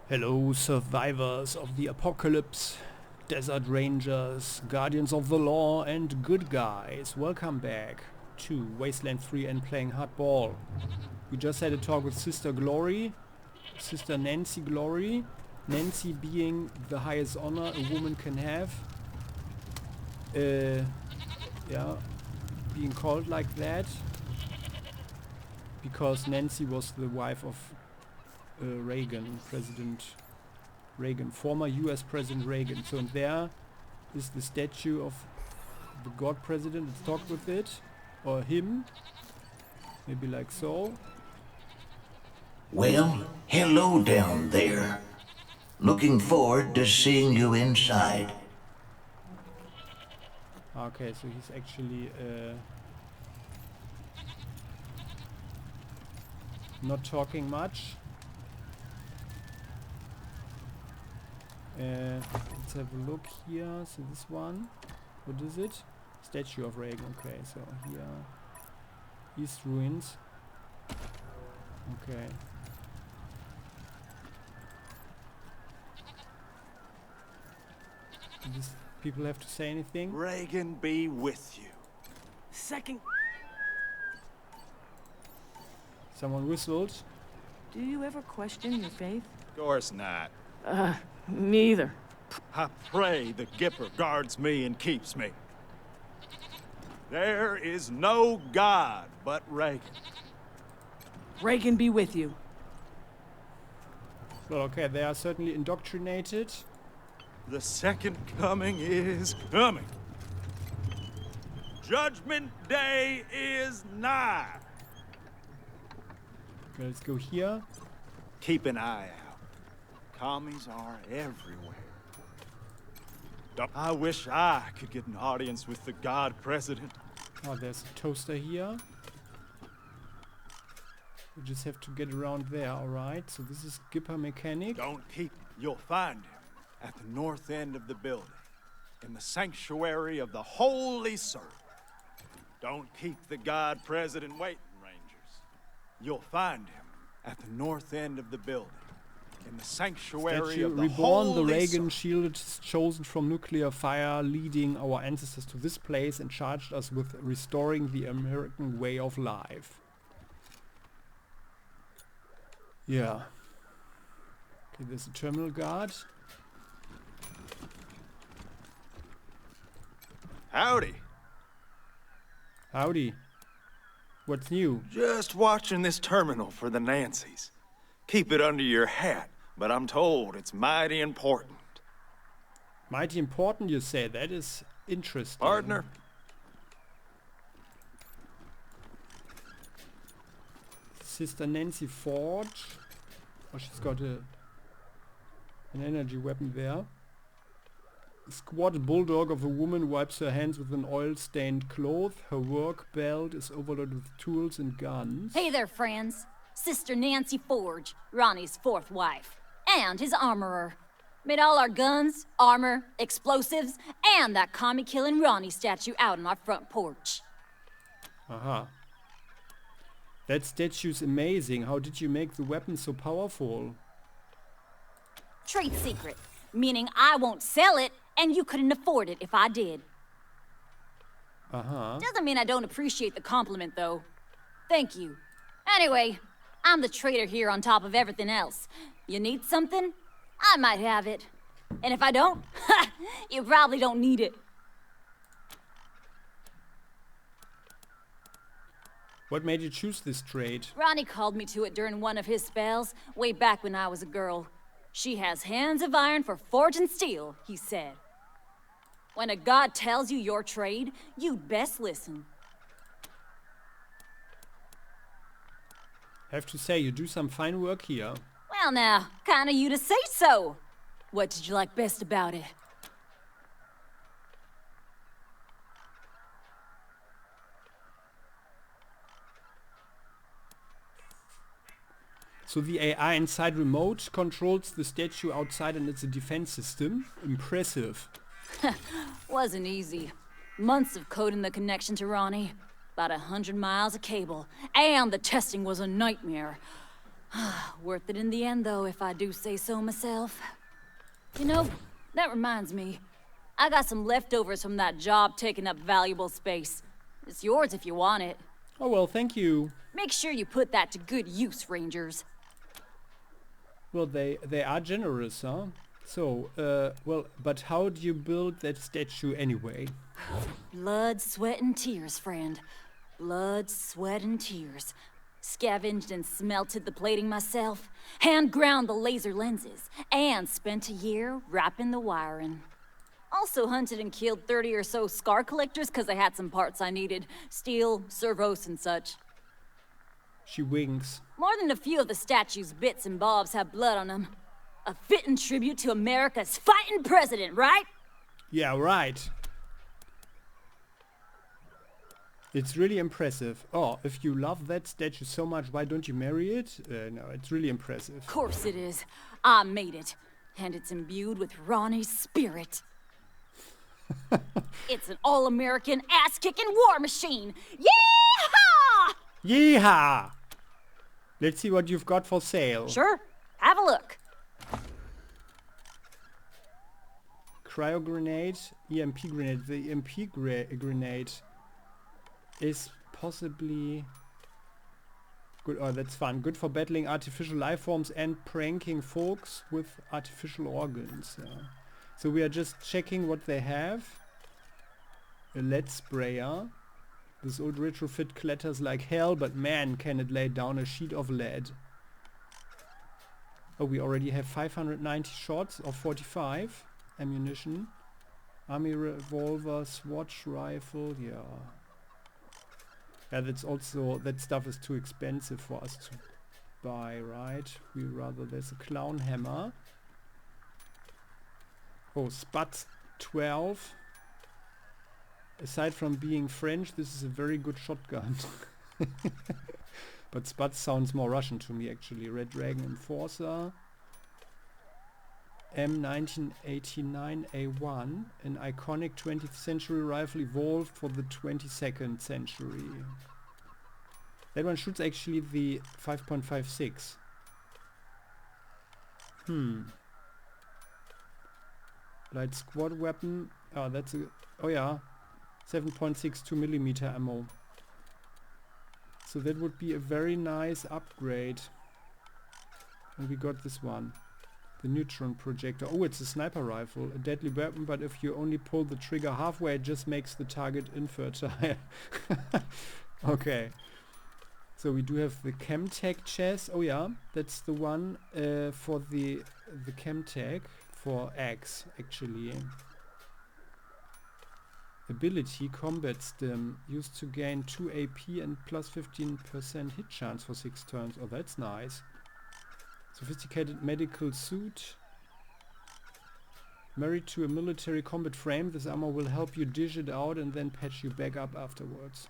Hello, survivors of the apocalypse, desert rangers, guardians of the law, and good guys. Welcome back to Wasteland 3 and playing hardball. We just had a talk with Sister Glory, Sister Nancy Glory. Nancy being the highest honor a woman can have. Yeah, being called like that. Because Nancy was the wife of Reagan, President Reagan, former US President Reagan. So there is the statue of the God President. Let's talk with it, or him, maybe like so. Well, hello down there. Looking forward to seeing you inside. Okay, so he's actually not talking much. Let's have a look here. So this one, what is it? Statue of Reagan. Okay, so here, East Ruins. Okay. Do these people have to say anything? Reagan be with you. Second. Someone whistled. Do you ever question your faith? Of course not. Me either. I pray the Gipper guards me and keeps me. There is no God but Reagan. Reagan be with you. Well, okay, they are certainly indoctrinated. The second coming is coming. Judgment Day is nigh. Okay, let's go here. Keep an eye out. Commies are everywhere. I wish I could get an audience with the God President. Oh, there's a toaster here. We just have to get around there, alright? So this is Gipper Mechanic. Don't keep him. You'll find him at the north end of the building, in the sanctuary of the Holy Servant. Don't keep the God President waiting, Rangers. You'll find him at the north end of the building, in the sanctuary Statue of the reborn, Holy the Reagan Servant. shield is chosen from nuclear fire, leading our ancestors to this place and charged us with restoring the American way of life. Yeah. Okay, there's a terminal guard. Howdy. Howdy. What's new? Just watching this terminal for the Nancys. Keep it under your hat, but I'm told it's mighty important. Mighty important, you say. That is interesting. Partner? Sister Nancy Forge. Oh, she's got an energy weapon there. A squat bulldog of a woman wipes her hands with an oil-stained cloth. Her work belt is overloaded with tools and guns. Hey there, friends. Sister Nancy Forge, Ronnie's fourth wife, and his armorer. Made all our guns, armor, explosives, and that commie-killing Ronnie statue out on our front porch. Aha. That statue's amazing. How did you make the weapon so powerful? Trade secret, meaning I won't sell it, and you couldn't afford it if I did. Uh-huh. Doesn't mean I don't appreciate the compliment, though. Thank you. Anyway, I'm the trader here on top of everything else. You need something? I might have it. And if I don't, you probably don't need it. What made you choose this trade? Ronnie called me to it during one of his spells, way back when I was a girl. She has hands of iron for forging steel, he said. When a god tells you your trade, you'd best listen. Have to say, you do some fine work here. Well now, kinda you to say so. What did you like best about it? So the AI inside remote controls the statue outside and it's a defense system. Impressive. Wasn't easy. Months of coding the connection to Ronnie. About 100 miles of cable. And the testing was a nightmare. Worth it in the end, though, if I do say so myself. You know, that reminds me. I got some leftovers from that job taking up valuable space. It's yours if you want it. Oh well, thank you. Make sure you put that to good use, Rangers. Well, they are generous, huh? So, well, but how do you build that statue anyway? Blood, sweat, and tears, friend. Blood, sweat, and tears. Scavenged and smelted the plating myself, hand ground the laser lenses, and spent a year wrapping the wiring. Also hunted and killed 30 or so scar collectors because I had some parts I needed. Steel, servos, and such. She winks. More than a few of the statue's bits and bobs have blood on them. A fitting tribute to America's fighting president, right? Yeah, right. It's really impressive. Oh, if you love that statue so much, why don't you marry it? No, it's really impressive. Of course it is. I made it. And it's imbued with Ronnie's spirit. It's an all-American, ass-kicking war machine! Yeehaw! Yeehaw! Let's see what you've got for sale. Sure, have a look. Cryo grenade, EMP grenade. The EMP grenade is possibly good. Oh, that's fun. Good for battling artificial life forms and pranking folks with artificial organs. Yeah. So we are just checking what they have. A lead sprayer. This old retrofit clatters like hell, but man, can it lay down a sheet of lead. Oh, we already have 590 shots of 45 ammunition. Army revolver, Swatch rifle, yeah. Yeah, that's also, that stuff is too expensive for us to buy, right? We rather, there's a clown hammer. Oh, Spatz 12. Aside from being French, this is a very good shotgun. But Spatz sounds more Russian to me actually. Red Dragon Enforcer. M1989A1, an iconic 20th century rifle evolved for the 22nd century. That one shoots actually the 5.56. Light squad weapon. Oh, that's a... Oh yeah. 7.62 millimeter ammo. So that would be a very nice upgrade. And we got this one. The neutron projector. Oh, it's a sniper rifle. A deadly weapon, but if you only pull the trigger halfway, it just makes the target infertile. Okay. So we do have the Chemtech chest. Oh yeah, that's the one for the Chemtech for Axe, actually. Ability, combat stim, used to gain 2 AP and plus 15% hit chance for 6 turns. Oh, that's nice. Sophisticated medical suit. Married to a military combat frame, this armor will help you dish it out and then patch you back up afterwards.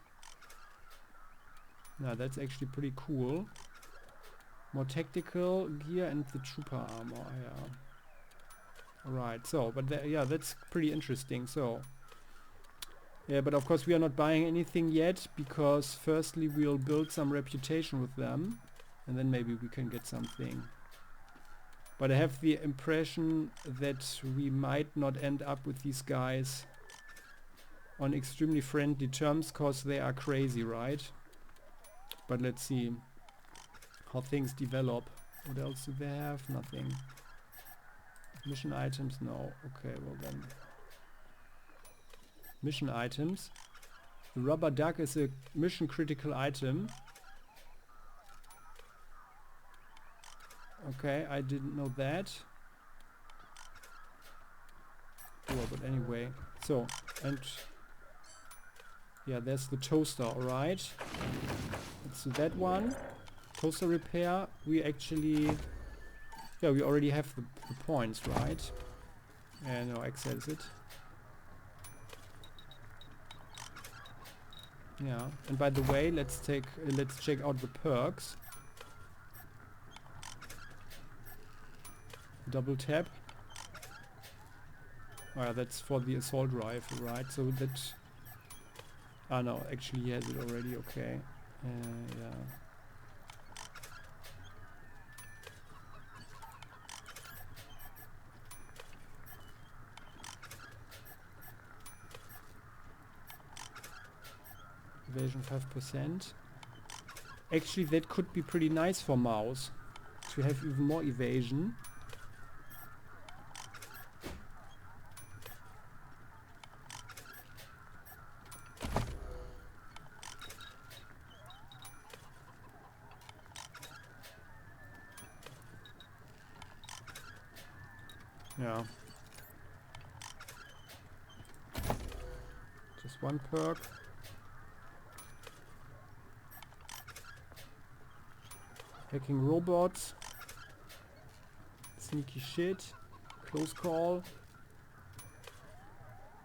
Now that's actually pretty cool. More tactical gear and the trooper armor, yeah. Alright, so, but yeah, that's pretty interesting, so. Yeah, but of course we are not buying anything yet, because firstly we'll build some reputation with them, and then maybe we can get something. But I have the impression that we might not end up with these guys on extremely friendly terms, cause they are crazy, right? But let's see how things develop. What else do they have? Nothing. Mission items? No. Okay, well then. Mission items. The rubber duck is a mission critical item. Okay, I didn't know that. Oh, but anyway. So, and yeah, there's the toaster, alright. Let's do that one. Toaster repair. We actually... Yeah, we already have the points, right? No, access it. Yeah, and by the way, let's check out the perks. Double tap. Oh yeah, that's for the assault rifle, right? So that... Ah no, actually he has it already, okay. Yeah. Evasion 5%. Actually, that could be pretty nice for mouse. To have even more evasion. Yeah. Just one perk. Hacking robots. Sneaky shit. Close call.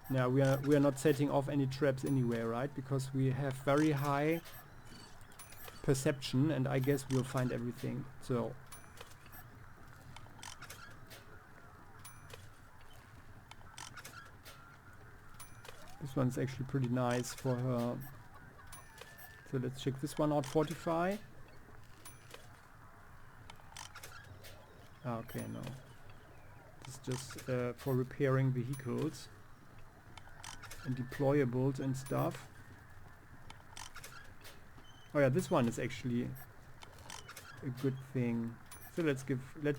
Now we are not setting off any traps anyway, right? Because we have very high perception, and I guess we'll find everything. So this one's actually pretty nice for her. So let's check this one out. Fortify. Okay, no. This is just for repairing vehicles and deployables and stuff. Oh yeah, this one is actually a good thing. So let's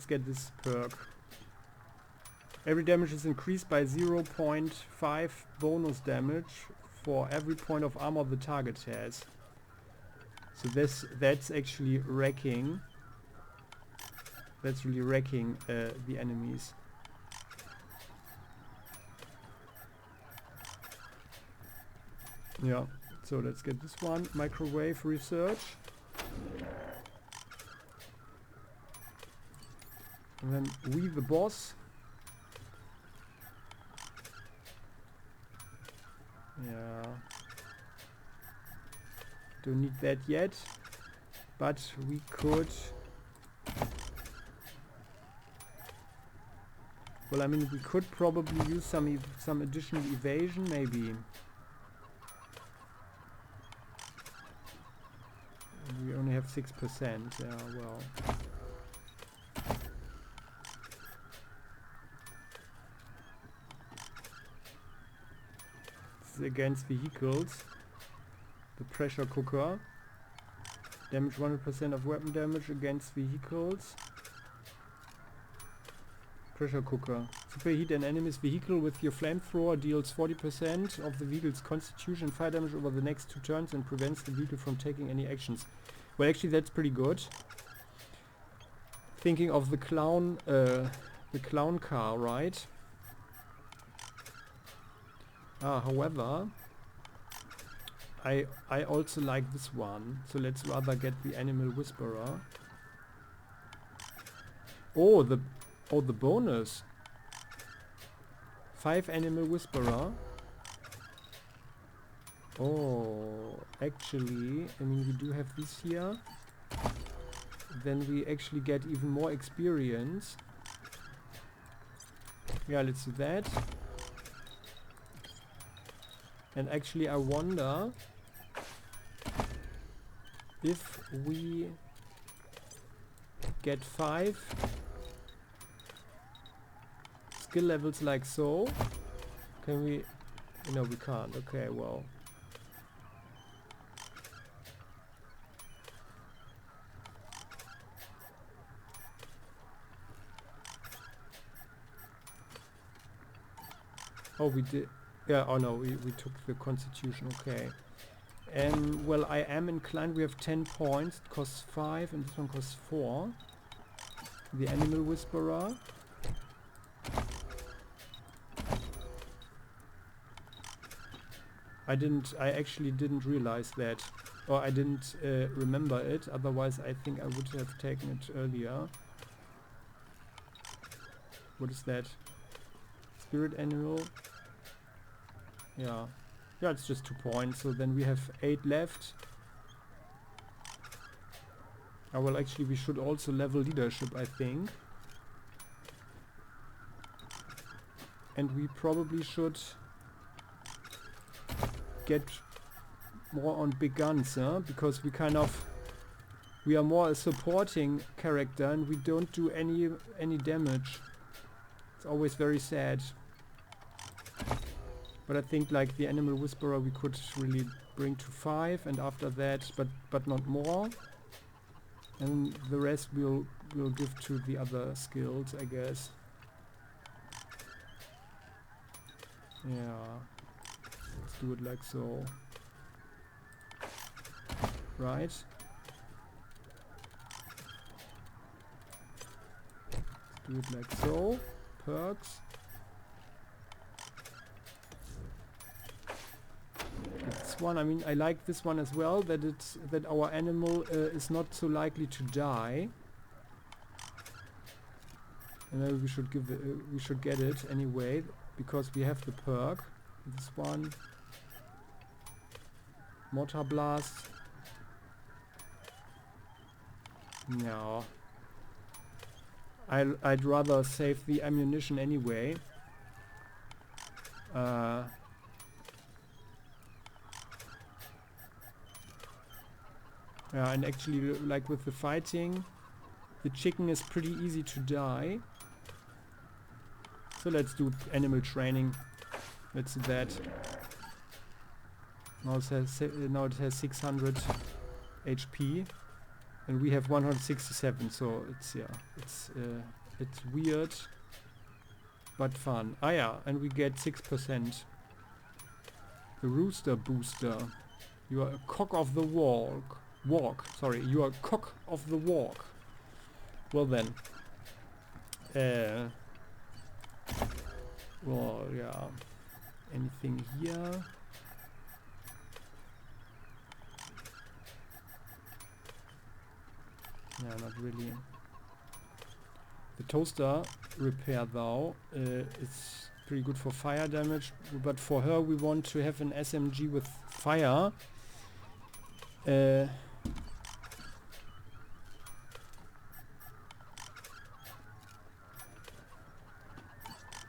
get this perk. Every damage is increased by 0.5 bonus damage for every point of armor the target has. So that's actually wrecking. That's really wrecking the enemies. Yeah, so let's get this one. Microwave research. And then we the boss. Yeah. Don't need that yet. But we could... Well, I mean, we could probably use some additional evasion, maybe. We only have 6%. Yeah, well. This is against vehicles. The pressure cooker. Damage 100% of weapon damage against vehicles. Pressure cooker. Superheat an enemy's vehicle with your flamethrower, deals 40% of the vehicle's constitution and fire damage over the next 2 turns and prevents the vehicle from taking any actions. Well, actually that's pretty good. Thinking of the clown car, right? However, I also like this one. So let's rather get the Animal Whisperer. Oh, the bonus. 5 Animal Whisperer. Oh, actually, I mean, we do have this here. Then we actually get even more experience. Yeah, let's do that. And actually, I wonder if we get 5 skill levels like so. Can we? No, we can't. Okay, well. Oh, we did. Yeah, oh no, we took the constitution. Okay. Well, I am inclined. We have 10 points. It costs 5 and this one costs 4. The Animal Whisperer. I actually didn't realize that, or I didn't remember it, otherwise I think I would have taken it earlier. What is that? Spirit animal? Yeah. Yeah, it's just 2 points, so then we have 8 left. Well, actually we should also level leadership, I think. And we probably should get more on big guns, huh? Because we are more a supporting character and we don't do any damage. It's always very sad. But I think like the Animal Whisperer we could really bring to 5, and after that, but not more. And the rest we'll give to the other skills, I guess. Yeah. Let's do it like so. Right. Let's do it like so. Perks. This one, I mean, I like this one as well, that our animal is not so likely to die. And maybe we should get it anyway, because we have the perk. This one. Mortar blast. No. I'd rather save the ammunition anyway. Yeah, and actually, like with the fighting, the chicken is pretty easy to die. So let's do animal training. Let's do that. Now it has 600 HP, and we have 167. So it's weird, but fun. Ah yeah, and we get 6%. The rooster booster. You are a cock of the walk. Sorry, you are a cock of the walk. Well then. Well, yeah. Anything here? Yeah, not really. The toaster repair though is pretty good for fire damage, but for her we want to have an SMG with fire.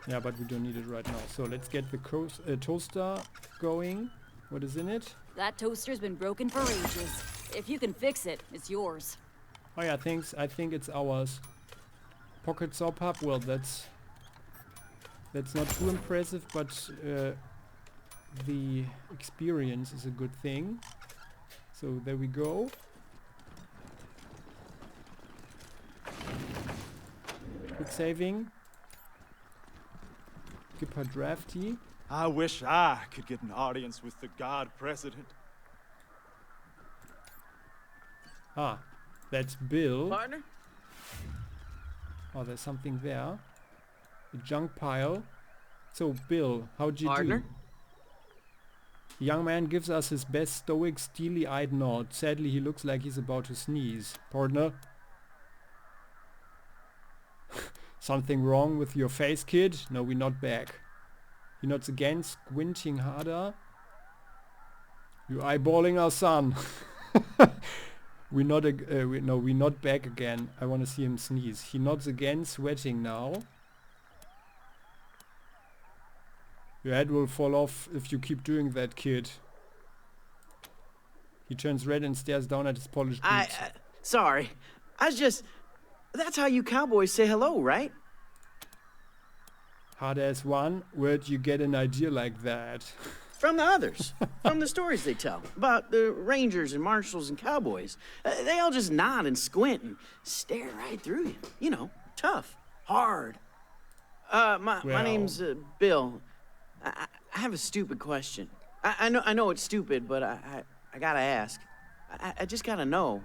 Yeah, but we don't need it right now. So let's get the toaster going. What is in it? That toaster's been broken for ages. If you can fix it, it's yours. Oh yeah, thanks. I think it's ours. Pocket saw pub. Well, that's not too impressive, but the experience is a good thing. So there we go. Good saving. Gipper drafty. I wish I could get an audience with the God President. Ah, that's Bill. Partner? Oh, there's something there. A junk pile. So, Bill, how'd you Partner? do? The young man gives us his best stoic, steely-eyed nod. Sadly, he looks like he's about to sneeze. Partner? Something wrong with your face, kid? No, we're not back. He nods again, squinting harder. You eyeballing our son. We're not back again. I want to see him sneeze. He nods again, sweating now. Your head will fall off if you keep doing that, kid. He turns red and stares down at his polished boots. Sorry. That's how you cowboys say hello, right? Hard as one. Where'd you get an idea like that? From the others. From the stories they tell. About the rangers and marshals and cowboys. They all just nod and squint and stare right through you. You know, tough. Hard. My name's Bill. I have a stupid question. I know it's stupid, but I gotta ask. I just gotta know.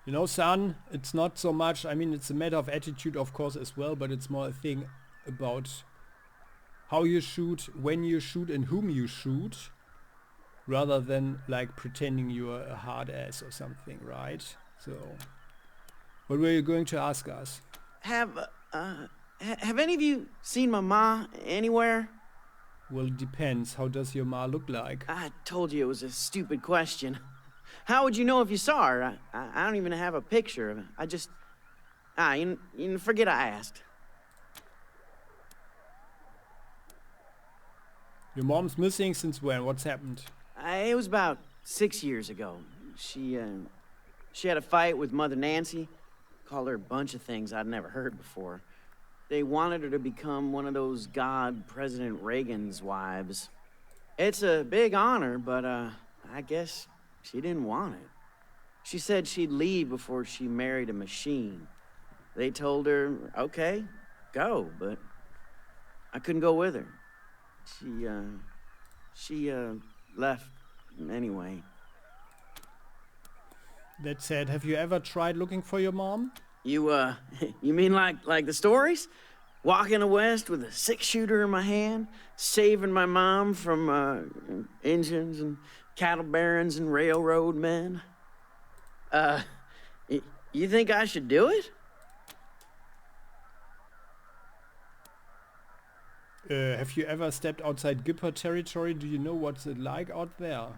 You know, son, it's not so much, I mean, it's a matter of attitude, of course, as well, but it's more a thing about how you shoot, when you shoot, and whom you shoot, rather than, like, pretending you're a hard ass or something, right? So, what were you going to ask us? Have any of you seen my ma anywhere? Well, it depends. How does your ma look like? I told you it was a stupid question. How would you know if you saw her? I don't even have a picture of her. I just... you forget I asked. Your mom's missing since when? What's happened? It was about 6 years ago. She had a fight with Mother Nancy. Called her a bunch of things I'd never heard before. They wanted her to become one of those God President Reagan's wives. It's a big honor, but I guess she didn't want it. She said she'd leave before she married a machine. They told her, okay, go, but I couldn't go with her. She left anyway. That said, have you ever tried looking for your mom? You mean like the stories? Walking the West with a 6-shooter in my hand, saving my mom from engines and cattle barons and railroad men? You think I should do it? Have you ever stepped outside Gipper territory? Do you know what's it like out there?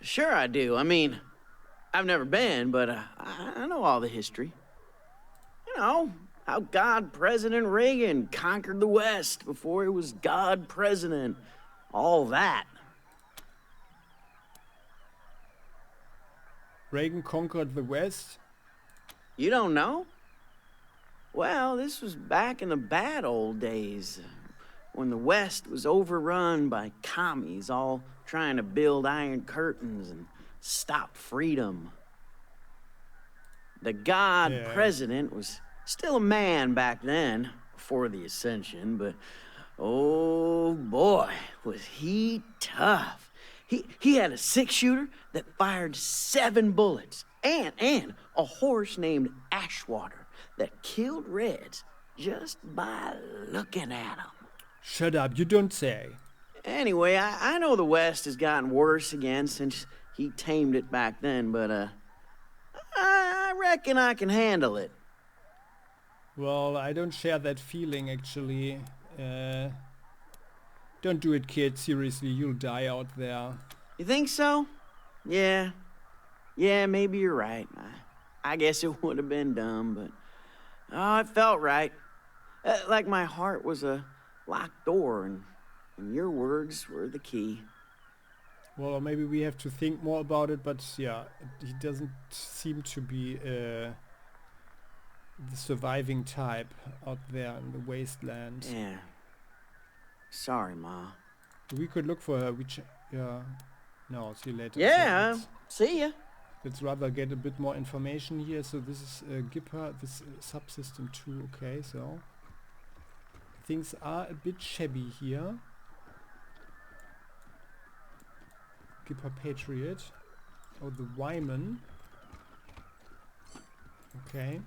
Sure I do. I mean, I've never been, but I know all the history. You know, how God President Reagan conquered the West before he was God President. All that. Reagan conquered the West? You don't know? Well, this was back in the bad old days, when the West was overrun by commies all trying to build iron curtains and stop freedom. The God President was still a man back then, before the Ascension, but oh boy, was he tough. He had a 6-shooter that fired 7 bullets, and a horse named Ashwater that killed Reds just by looking at them. Shut up, you don't say. Anyway, I know the West has gotten worse again since he tamed it back then, but I reckon I can handle it. Well, I don't share that feeling, actually. Don't do it, kid. Seriously, you'll die out there. You think so? Yeah, maybe you're right. I guess it would have been dumb, but it felt right. Like my heart was a locked door, and your words were the key. Well, maybe we have to think more about it, but yeah, he doesn't seem to be the surviving type out there in the wasteland. Yeah. Sorry, Ma. We could look for her. No, see you later. Yeah, So see ya. let's rather get a bit more information here. So this is Gipper, this subsystem 2. Okay, so things are a bit shabby here. Gipper Patriot. Oh, the Wyman. Okay.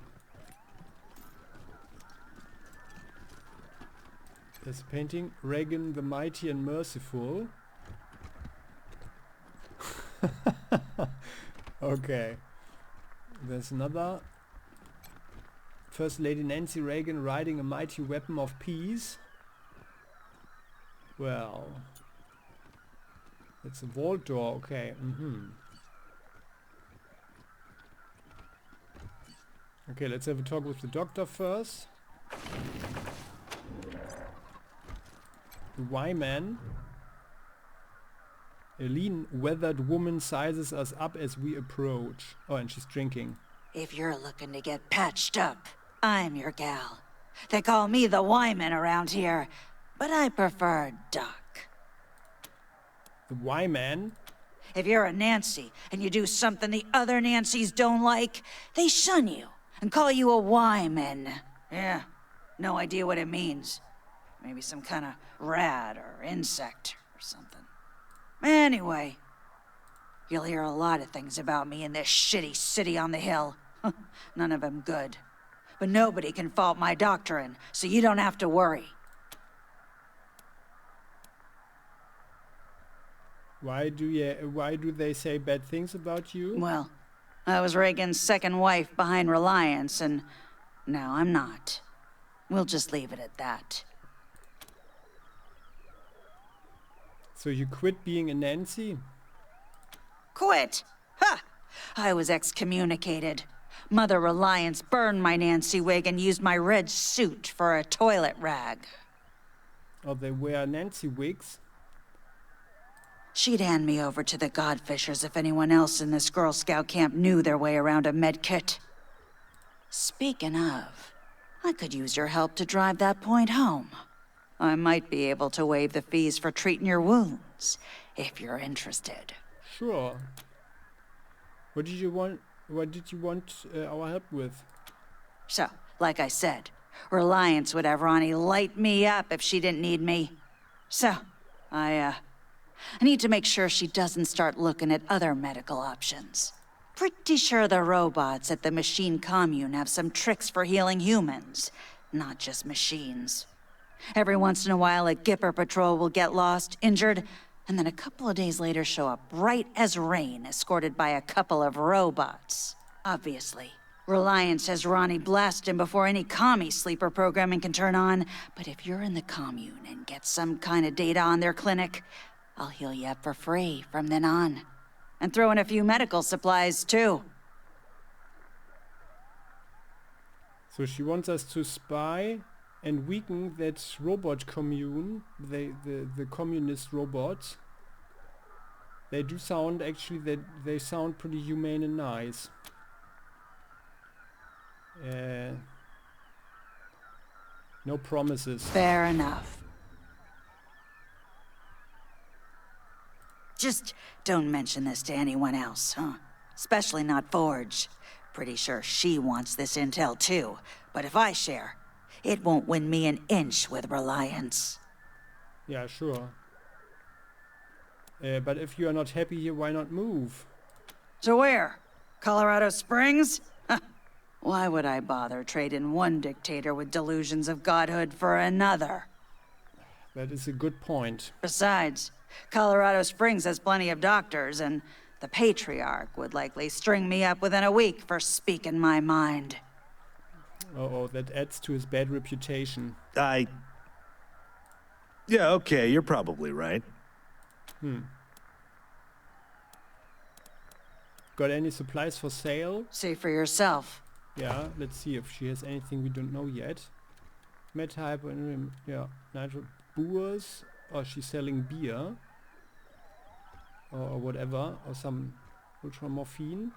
There's a painting. Reagan the Mighty and Merciful. Okay. There's another. First Lady Nancy Reagan riding a mighty weapon of peace. Well. It's a vault door. Okay. Okay, let's have a talk with the doctor first. The Y-Man. A lean, weathered woman sizes us up as we approach. Oh, and she's drinking. If you're looking to get patched up, I'm your gal. They call me the Y-Man around here, but I prefer Doc. The Y-Man? If you're a Nancy and you do something the other Nancys don't like, they shun you and call you a Y-Man. Yeah, no idea what it means. Maybe some kind of rat or insect or something. Anyway, you'll hear a lot of things about me in this shitty city on the hill. None of them good. But nobody can fault my doctrine, so you don't have to worry. Why do they say bad things about you? Well, I was Reagan's second wife behind Reliance, and now I'm not. We'll just leave it at that. So you quit being a Nancy? Quit? Ha! I was excommunicated. Mother Reliance burned my Nancy wig and used my red suit for a toilet rag. Oh, they wear Nancy wigs? She'd hand me over to the Godfishers if anyone else in this Girl Scout camp knew their way around a medkit. Speaking of, I could use your help to drive that point home. I might be able to waive the fees for treating your wounds, if you're interested. Sure. What did you want our help with? So, like I said, Reliance would have Ronnie light me up if she didn't need me. So, I need to make sure she doesn't start looking at other medical options. Pretty sure the robots at the machine commune have some tricks for healing humans, not just machines. Every once in a while, a Gipper patrol will get lost, injured, and then a couple of days later show up bright as rain, escorted by a couple of robots. Obviously, Reliance has Ronnie blast him before any commie sleeper programming can turn on, but if you're in the commune and get some kind of data on their clinic, I'll heal you up for free from then on. And throw in a few medical supplies, too. So she wants us to spy and weaken that robot commune, the communist robots. They do sound, actually, they sound pretty humane and nice. No promises. Fair enough. Just don't mention this to anyone else, huh? Especially not Forge. Pretty sure she wants this intel too, but if I share, it won't win me an inch with Reliance. Yeah, sure. But if you are not happy here, why not move? So where? Colorado Springs? Why would I bother trading one dictator with delusions of godhood for another? That is a good point. Besides, Colorado Springs has plenty of doctors, and the Patriarch would likely string me up within a week for speaking my mind. Uh-oh, that adds to his bad reputation. Yeah, okay, you're probably right. Got any supplies for sale? See for yourself. Yeah, let's see if she has anything we don't know yet. Met-hype, yeah, nitro boers, or she's selling beer. Or whatever, or some ultramorphine.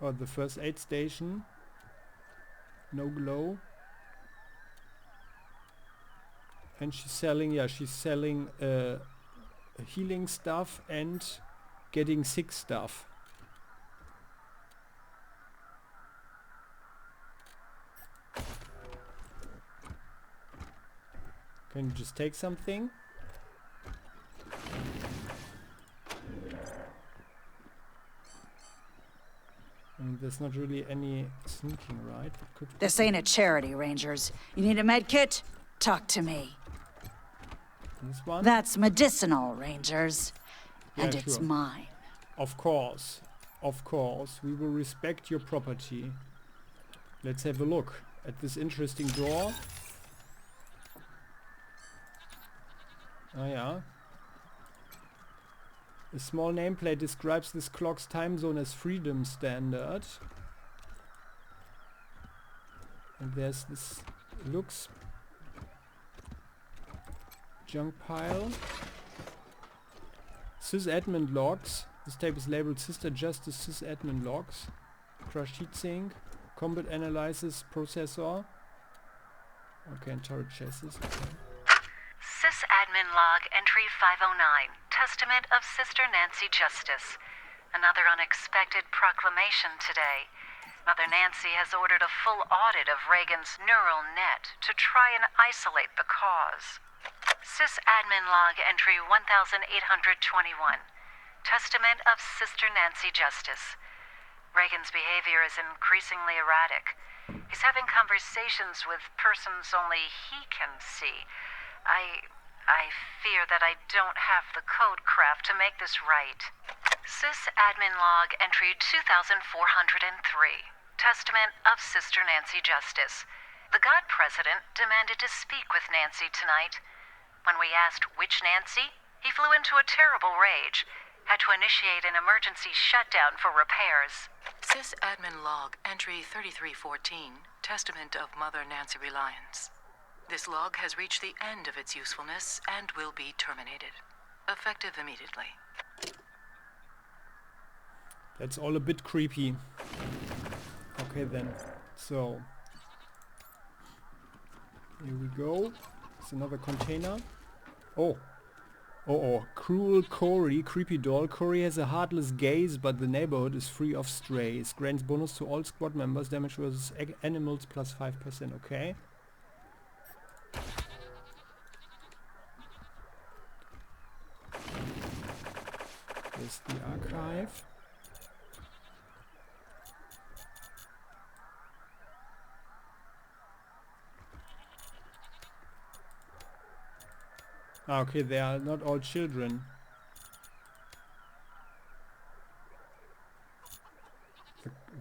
Or the first aid station. No glow. And she's selling, healing stuff and getting sick stuff. Can you just take something? There's not really any sneaking, right? This ain't a charity, Rangers. You need a med kit? Talk to me. This one? That's medicinal, Rangers. Yeah, And it's sure. mine. Of course. Of course. We will respect your property. Let's have a look at this interesting door. Ah, yeah. A small nameplate describes this clock's time zone as Freedom Standard. And there's this looks junk pile. Sysadmin logs. This tape is labeled Sister Justice Sysadmin logs. Crash heatsink. Combat analysis processor. Okay, and turret chassis. Okay. Sysadmin log entry 509. Testament of Sister Nancy Justice. Another unexpected proclamation today. Mother Nancy has ordered a full audit of Reagan's neural net to try and isolate the cause. Sysadmin log entry 1821. Testament of Sister Nancy Justice. Reagan's behavior is increasingly erratic. He's having conversations with persons only he can see. I fear that I don't have the code craft to make this right. Sysadmin log entry 2403. Testament of Sister Nancy Justice. The God President demanded to speak with Nancy tonight. When we asked which Nancy, he flew into a terrible rage. Had to initiate an emergency shutdown for repairs. Sysadmin log entry 3314. Testament of Mother Nancy Reliance. This log has reached the end of its usefulness and will be terminated. Effective immediately. That's all a bit creepy. Okay then. So Here we go. It's another container. Oh. Oh, cruel Cory, creepy doll. Cory has a heartless gaze, but the neighborhood is free of strays. Grants bonus to all squad members. Damage versus animals plus 5%. Okay. There's the archive. Ah, okay, they are not all children.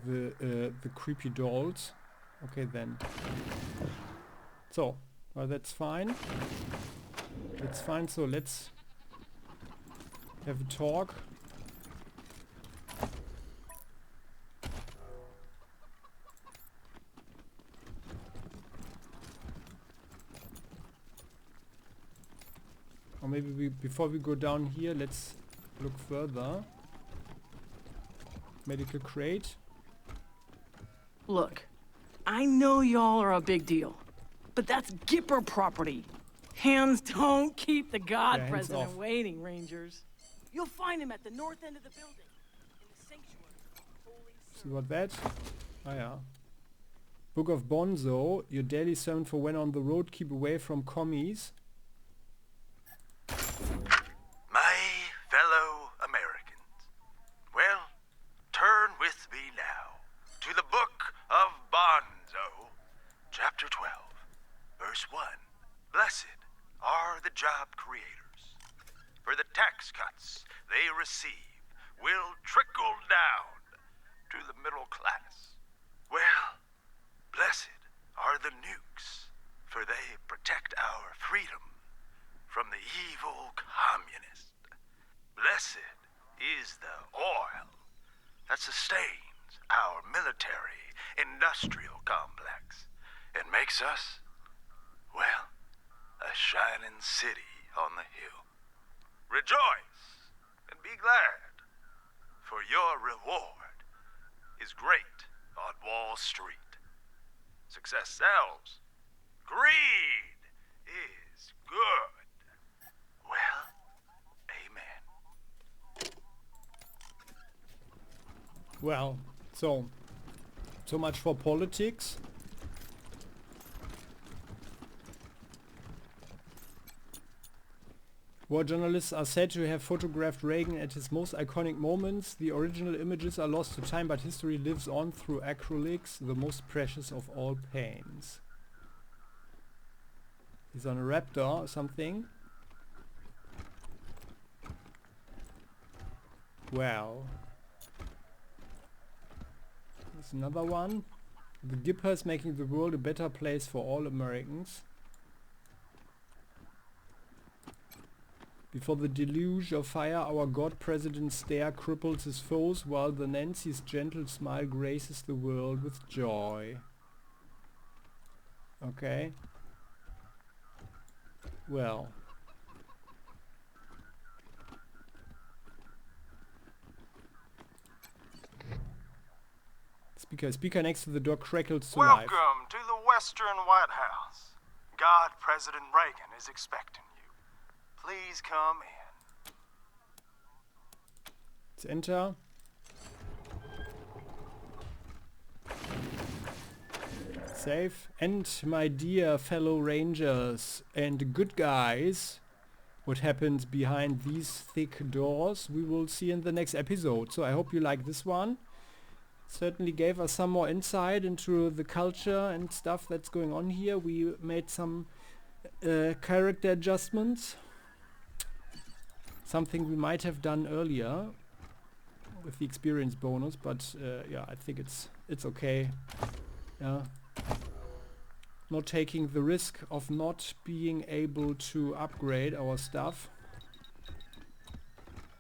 The creepy dolls. Okay then. So, well, that's fine. That's fine. So let's have a talk. Or maybe before we go down here, let's look further. Medical crate. Look, I know y'all are a big deal, but that's Gipper property. Hands don't keep the God hands President off. waiting, Rangers. You'll find him at the north end of the building, in the sanctuary. Holy See what that? Ah yeah. Book of Bonzo. Your daily sermon for when on the road. Keep away from commies. My fellow Americans, well, turn with me now to the Book of Bonzo, chapter 12, verse 1. Blessed are the job creators, for the tax cuts they receive will trickle down to the middle class. Well, blessed are the nukes, for they protect our freedom from the evil communist. Blessed is the oil that sustains our military-industrial complex and makes us, well, a shining city on the hill. Rejoice and be glad, for your reward is great on Wall Street. Success sells. Greed is good. Well, amen. Well, so much for politics. War journalists are said to have photographed Reagan at his most iconic moments. The original images are lost to time, but history lives on through acrylics, the most precious of all paints. He's on a raptor or something. Well, there's another one. The Gippers making the world a better place for all Americans. Before the deluge of fire, our God President stare cripples his foes, while the Nancy's gentle smile graces the world with joy. Okay. Well. Speaker next to the door crackles to life. Welcome to the Western White House. God President Reagan is expecting you. Please come in. Let's enter. Safe. And my dear fellow Rangers and good guys, what happens behind these thick doors we will see in the next episode. So I hope you like this one. Certainly gave us some more insight into the culture and stuff that's going on here. We made some character adjustments. Something we might have done earlier with the experience bonus, but yeah, I think it's okay. Yeah. Not taking the risk of not being able to upgrade our stuff.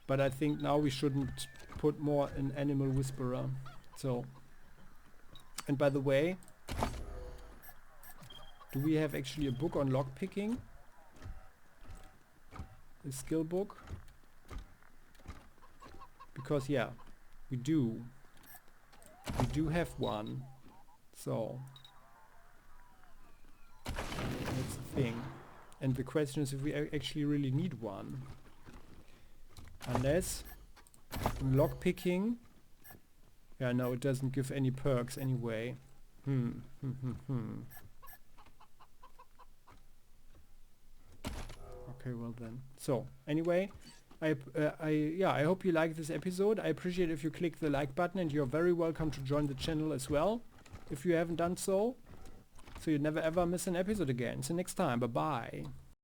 But I think now we shouldn't put more in Animal Whisperer. So, and by the way, do we have actually a book on lockpicking? A skill book? Because yeah, we do. We do have one. So, thing. And the question is if we actually really need one. Unless lockpicking. Yeah, no, it doesn't give any perks anyway. Okay, well then. So, anyway, I hope you like this episode. I appreciate if you click the like button, and you're very welcome to join the channel as well if you haven't done so. So you never ever miss an episode again. See you next time. Bye bye.